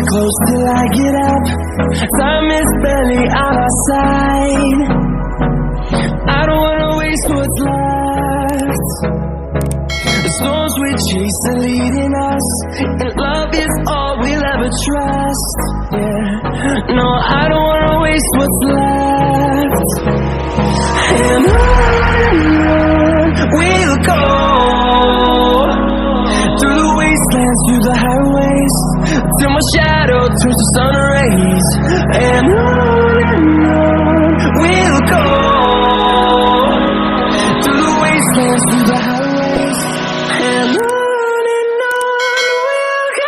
close till I get up. Time is barely on our side. I don't wanna waste what's left. The storms we chase are leading us, and love is all we'll ever trust. Yeah, no, I don't wanna waste what's left. And on we'll go, through the wastelands, through the highways, till my shadow turns to sun rays. And on we'll go, through the wastelands, through the highways, and on we'll go.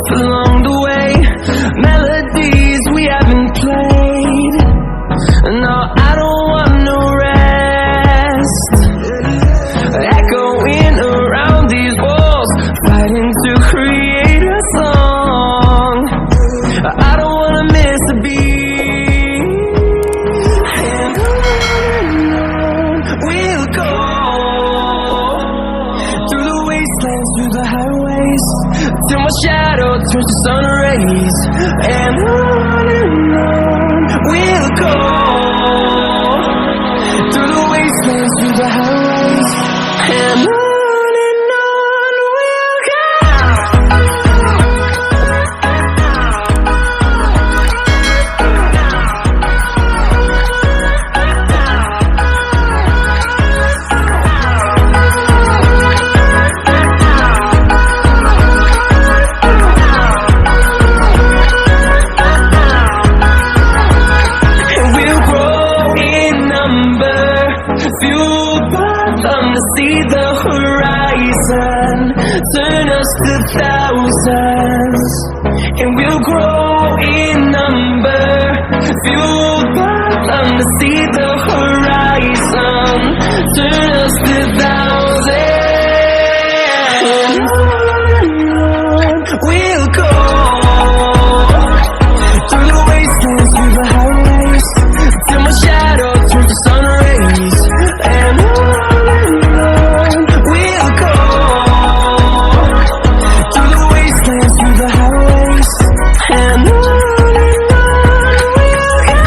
Along the way, melodies we haven't played. No, I don't want no rest. Echoing around these walls, fighting to create a song. I don't wanna miss a beat. And on we'll go, through the wastelands, through the highways, till my shadow turns to sun rays. And on we'll go, through the wastelands, through the highways, and on we'll go. Fueled by them to see the horizon, turn us to thousands, and we'll grow in number. Fueled by them to see the horizon, turn us to thousands. And on we'll go, through the wastelands, through the highways, till my shadow turns to sun rays. And on we'll go, through the wastelands, through the highways, and on we'll go.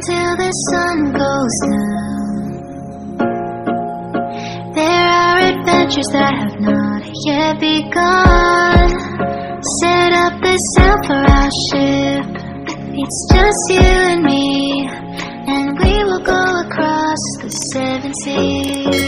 until the sun goes down. There are adventures that have not yet begun. Set up the sail for our ship. It's just you and me, and we will go across the 7 seas.